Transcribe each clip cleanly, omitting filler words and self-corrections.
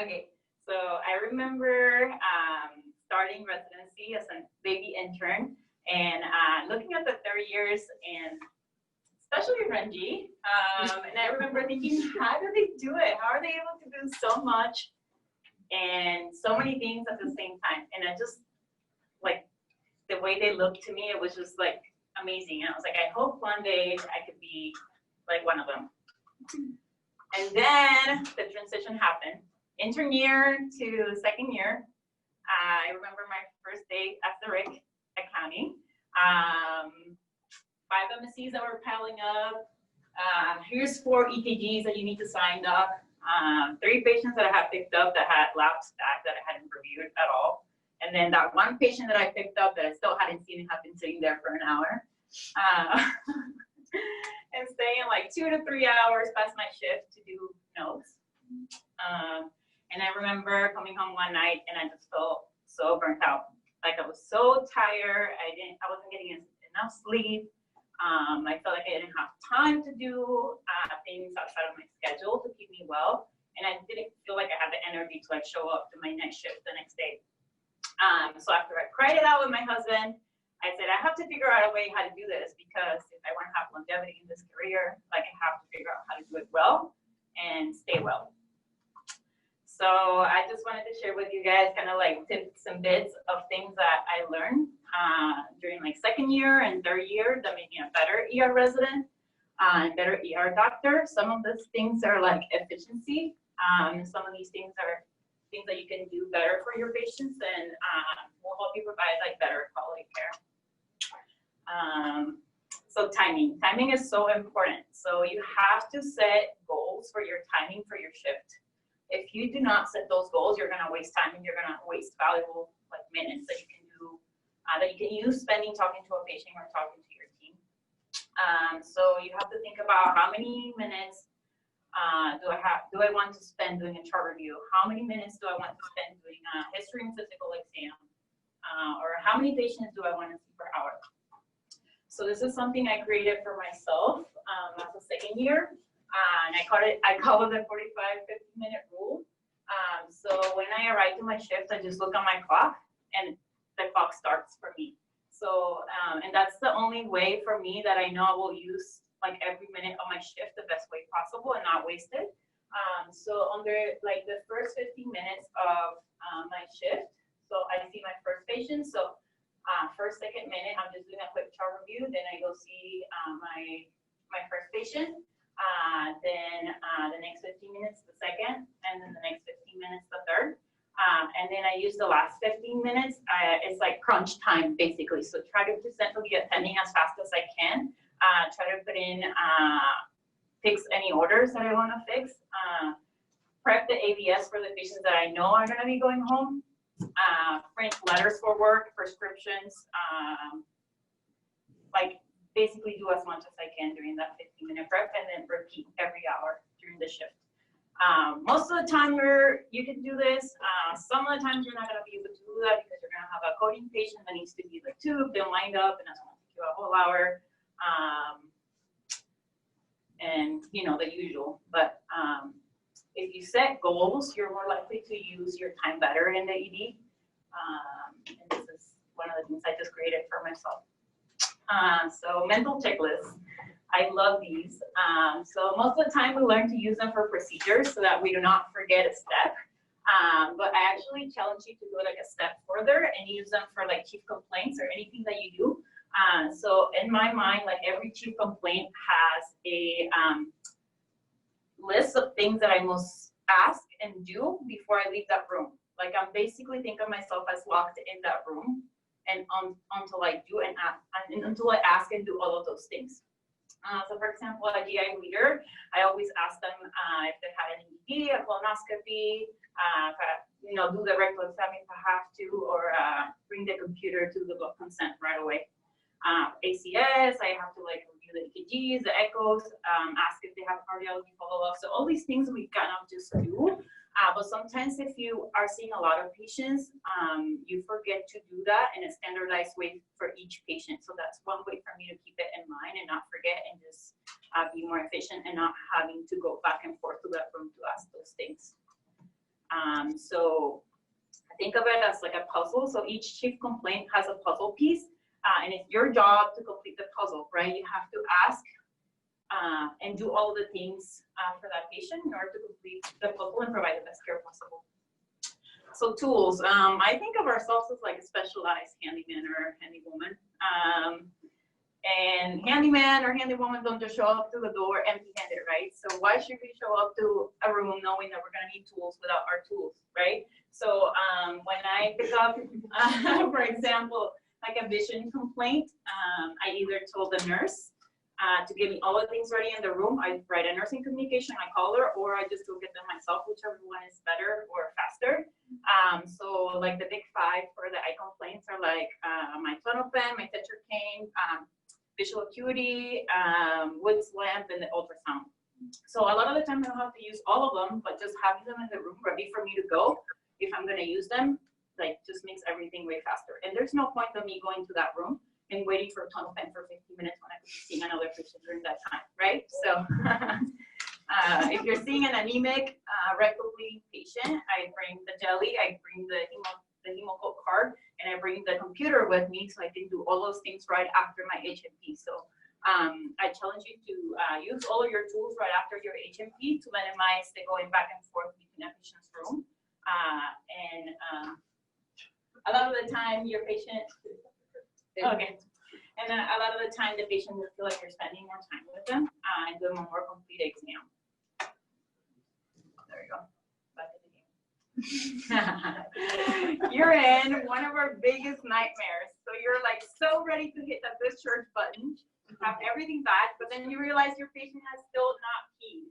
Okay, so I remember starting residency as a baby intern and looking at the third years and especially Renji. And I remember thinking, how do they do it? How are they able to do so much and so many things at the same time? And I just, like, the way they looked to me, it was just like amazing. And I was like, I hope one day I could be like one of them. And then the transition happened. Intern year to second year. I remember my first day at the RIC accounting. 5 MSCs that were piling up. Here's 4 EKGs that you need to sign up. 3 patients that I had picked up that had labs back that I hadn't reviewed at all. And then that one patient that I picked up that I still hadn't seen and have been sitting there for an hour. And staying like 2 to 3 hours past my shift to do notes. And I remember coming home one night and I just felt so burnt out. Like I was so tired. I wasn't getting enough sleep. I felt like I didn't have time to do things outside of my schedule to keep me well. And I didn't feel like I had the energy to like show up to my next shift the next day. So after I cried it out with my husband, I said, I have to figure out a way how to do this because if I want to have longevity in this career, like I have to figure out how to do it well and stay well. So I just wanted to share with you guys kind of like tips and bits of things that I learned during like second year and third year that made me a better ER resident and better ER doctor. Some of these things are like efficiency. Some of these things are things that you can do better for your patients and will help you provide like better quality care. So timing. Timing is so important. So you have to set goals for your timing for your shift. If you do not set those goals, you're gonna waste time and you're gonna waste valuable like minutes that you can do, that you can use spending talking to a patient or talking to your team. So you have to think about how many minutes do I want to spend doing a chart review? How many minutes do I want to spend doing a history and physical exam? Or how many patients do I want to see per hour? So this is something I created for myself as a second year. And I call it the 45-50-minute rule. So when I arrive to my shift, I just look on my clock and the clock starts for me. So, and that's the only way for me that I know I will use like every minute of my shift the best way possible and not waste it. So under like the first 15 minutes of my shift, so I see my first patient. So first, second minute, I'm just doing a quick chart review. Then I go see my first patient. Then the next 15 minutes, the second, and then the next 15 minutes, the third. And then I use the last 15 minutes. It's like crunch time, basically. So try to present to the attending as fast as I can. Try to put in, fix any orders that I want to fix. Prep the ABS for the patients that I know are going to be going home. Print letters for work, prescriptions, like basically do as much as I can during that 15-minute prep and then repeat every hour during the shift. Most of the time you can do this. Some of the times you're not going to be able to do that because you're going to have a coding patient that needs to be the tube, then lined up, and that's going to take you a whole hour. And you know, the usual. But if you set goals, you're more likely to use your time better in the ED. And this is one of the things I just created for myself. So mental checklists, I love these. So most of the time we learn to use them for procedures so that we do not forget a step. But I actually challenge you to go like a step further and use them for like chief complaints or anything that you do. So in my mind, like every chief complaint has a list of things that I must ask and do before I leave that room. Like I'm basically think of myself as locked in that room and until I do and until I ask and do all of those things. So for example, a GI leader, I always ask them if they had an ED, a colonoscopy, you know, do the rectal exam if I have to, or bring the computer to the blood consent right away. ACS, I have to like review the EKGs, the echoes, ask if they have cardiology follow-up. So all these things we kind of just do. But sometimes if you are seeing a lot of patients, you forget to do that in a standardized way for each patient. So that's one way for me to keep it in mind and not forget and just be more efficient and not having to go back and forth to that room to ask those things. So think of it as like a puzzle. So each chief complaint has a puzzle piece, and it's your job to complete the puzzle, right? You have to ask and do all the things for that patient in order to complete the puzzle and provide the best care possible. So tools, I think of ourselves as like a specialized handyman or handywoman. And handyman or handywoman don't just show up to the door empty-handed, right? So why should we show up to a room knowing that we're gonna need tools without our tools, right? So when I pick up, for example, like a vision complaint, I either told the nurse to give me all the things ready in the room. I write a nursing communication, I call her, or I just go get them myself, whichever one is better or faster. So like the big five for the eye complaints are like my tunnel pen, my tetra cane, visual acuity, Woods lamp, and the ultrasound. So a lot of the time I don't have to use all of them, but just having them in the room ready for me to go, if I'm gonna use them, like just makes everything way faster. And there's no point of me going to that room and waiting for a tunnel pen for 50 minutes when I could be seeing another patient during that time, right? So if you're seeing an anemic rectal bleeding patient, I bring the jelly, I bring the hemocoat card, and I bring the computer with me so I can do all those things right after my HMP. So I challenge you to use all of your tools right after your HMP to minimize the going back and forth between a patient's room. A lot of the time your patient, okay. And then a lot of the time the patient will feel like you're spending more time with them and doing a more complete exam. There we go. You're in one of our biggest nightmares. So you're like so ready to hit that discharge button, have everything back, but then you realize your patient has still not peed.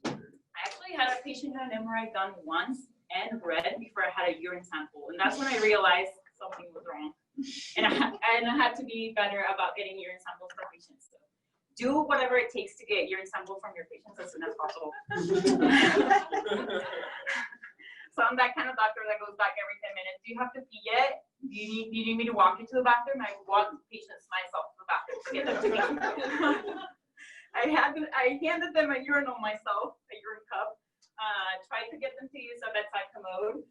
I actually had a patient who had an MRI done once and read before I had a urine sample, and that's when I realized something was wrong. And I had to be better about getting urine samples from patients. So do whatever it takes to get urine samples from your patients as soon as possible. So I'm that kind of doctor that goes back every 10 minutes. Do you have to pee yet? Do you need me to walk you to the bathroom? I walk patients myself to the bathroom to get them to me. I handed them a urinal myself, a urine cup. Tried to get them to use a bedside commode,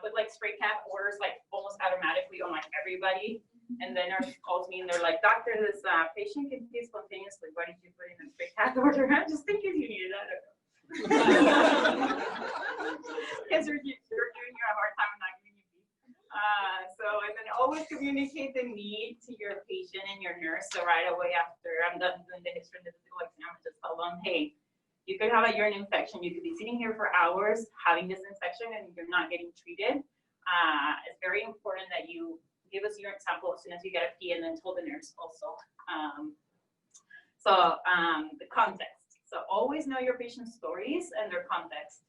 but like spray cap orders like almost automatically on like everybody. And then nurse calls me and they're like, "Doctor, this patient can pee spontaneously. Why did you put in a spray cap order?" I'm just thinking you needed that. Because you're giving you a hard time and not giving you pee. And then always communicate the need to your patient and your nurse. So right away after I'm done doing the history and the physical exam, I just tell them, "Hey, you could have a urine infection. You could be sitting here for hours having this infection and you're not getting treated. It's very important that you give us a urine sample as soon as you get a pee, and then tell the nurse also." The context. So always know your patient's stories and their context.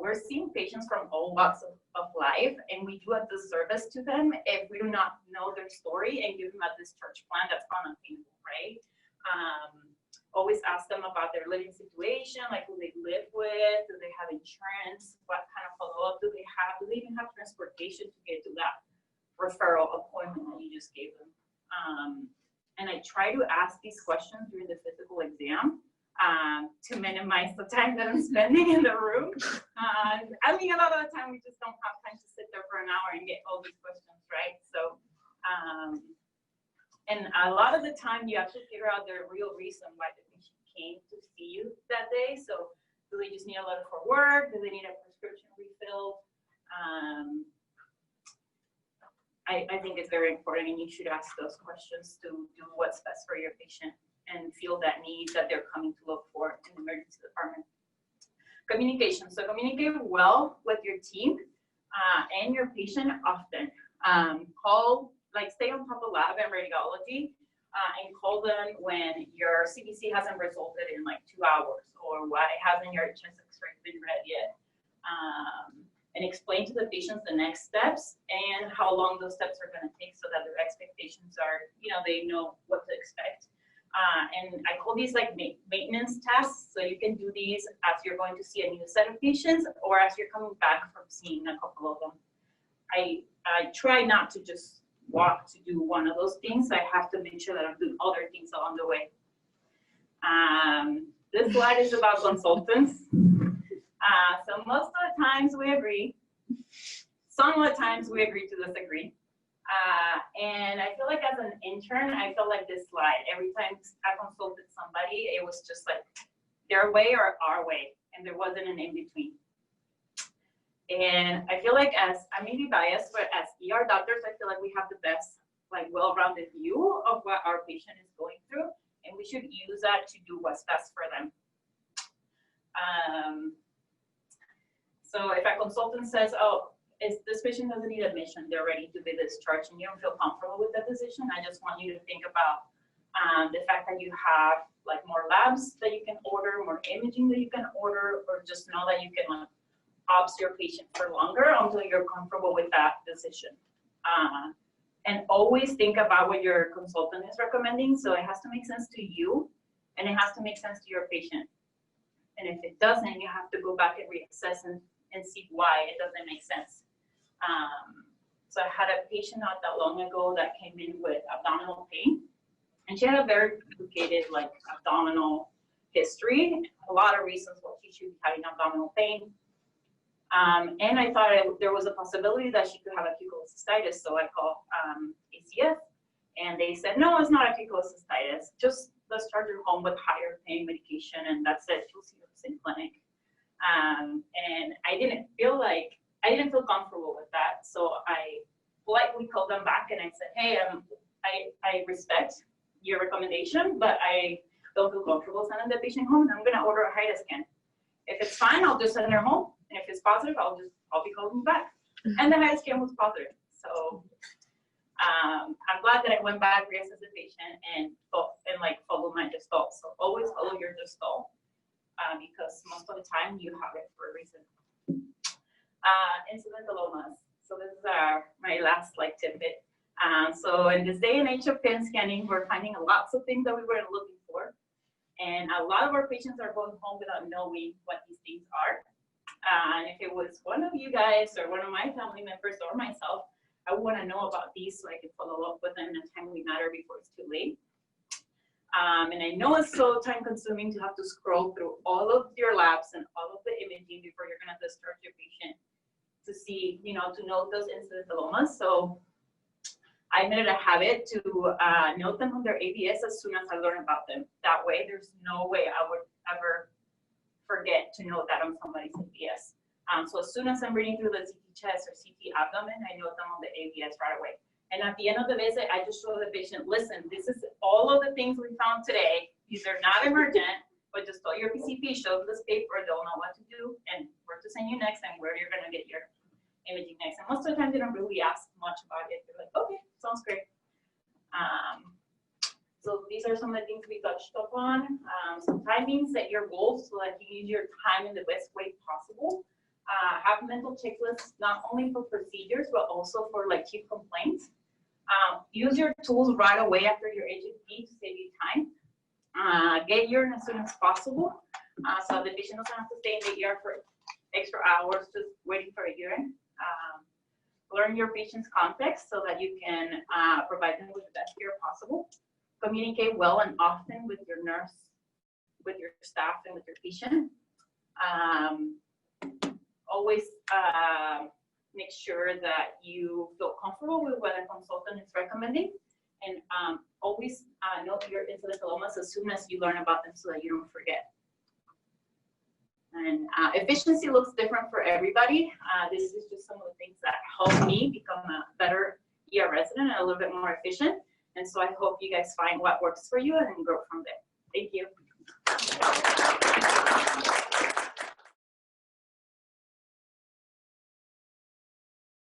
We're seeing patients from all walks of life, and we do a disservice to them if we do not know their story and give them a discharge plan that's unattainable, right? Always ask them about their living situation, like who they live with, do they have insurance, what kind of follow-up do they have, do they even have transportation to get to that referral appointment that you just gave them. And I try to ask these questions during the physical exam to minimize the time that I'm spending in the room. I mean, a lot of the time we just don't have time to sit there for an hour and get all these questions, right? So, and a lot of the time you actually figure out the real reason why the patient came to see you that day. So do they just need a letter for work? Do they need a prescription refilled? I think it's very important, and you should ask those questions to do what's best for your patient and feel that need that they're coming to look for in the emergency department. Communication. So communicate well with your team and your patient often. Stay on top of lab and radiology and call them when your CBC hasn't resulted in like 2 hours, or why hasn't your chest x-ray been read yet. And explain to the patients the next steps and how long those steps are going to take so that their expectations are, they know what to expect. And I call these like maintenance tasks. So you can do these as you're going to see a new set of patients or as you're coming back from seeing a couple of them. I try not to just walk to do one of those things, I have to make sure that I'm doing other things along the way. This slide is about consultants. So most of the times we agree. Some of the times we agree to disagree. And I feel like as an intern, I felt like this slide. Every time I consulted somebody, it was just like their way or our way, and there wasn't an in-between. And I feel like I may be biased, but as ER doctors, I feel like we have the best, like well-rounded view of what our patient is going through, and we should use that to do what's best for them. So if a consultant says, oh, this patient doesn't need admission, they're ready to be discharged, and you don't feel comfortable with that decision, I just want you to think about the fact that you have like more labs that you can order, more imaging that you can order, or just know that you can like obs your patient for longer until you're comfortable with that decision. And always think about what your consultant is recommending. So it has to make sense to you, and it has to make sense to your patient. And if it doesn't, you have to go back and reassess and see why it doesn't make sense. So I had a patient not that long ago that came in with abdominal pain, and she had a very complicated like abdominal history, a lot of reasons why she should be having abdominal pain. And I thought there was a possibility that she could have acute cholecystitis, so I called ACS, and they said, no, it's not acute cholecystitis, just discharge her home with higher pain medication, and that's it, she'll see us in clinic. And I didn't feel comfortable with that, so I politely called them back and I said, hey, I respect your recommendation, but I don't feel comfortable sending the patient home, and I'm gonna order a HIDA scan. If it's fine, I'll just send her home. And if it's positive, I'll be calling back. And the HIDA scan was positive. So I'm glad that I went back, reassessed the patient, and follow my gestalt. So always follow your gestalt, because most of the time you have it for a reason. Incidentalomas. So this is my last tidbit. So in this day and age of PIN scanning, we're finding lots of things that we weren't looking for. And a lot of our patients are going home without knowing what these things are. And if it was one of you guys or one of my family members or myself, I would want to know about these so I can follow up with them in a timely manner before it's too late. And I know it's so time consuming to have to scroll through all of your labs and all of the imaging before you're going to discharge your patient to see, to note those incidentalomas. So I made it a habit to note them on their ABS as soon as I learn about them. That way, there's no way I would ever forget to note that on somebody's ABS. So as soon as I'm reading through the CT chest or CT abdomen, I note them on the ABS right away. And at the end of the visit, I just show the patient, listen, this is all of the things we found today. These are not emergent, but just tell your PCP, show them this paper, they'll know what to do and where to send you next and where you're gonna get your imaging next. And most of the time, they don't really ask much about it. They're like, okay, sounds great. So these are some of the things we touched upon. Some timing, set your goals so that you use your time in the best way possible. Have mental checklists, not only for procedures, but also for chief complaints. Use your tools right away after your HFP to save you time. Get urine as soon as possible, so the patient doesn't have to stay in the ER for extra hours just waiting for a urine. Learn your patient's context so that you can provide them with the best care possible. Communicate well and often with your nurse, with your staff, and with your patient. Always make sure that you feel comfortable with what a consultant is recommending, and always note your incidentalomas as soon as you learn about them so that you don't forget. And efficiency looks different for everybody. This is just some of the things that help me become a better ER resident and a little bit more efficient. And so I hope you guys find what works for you and grow from there. Thank you.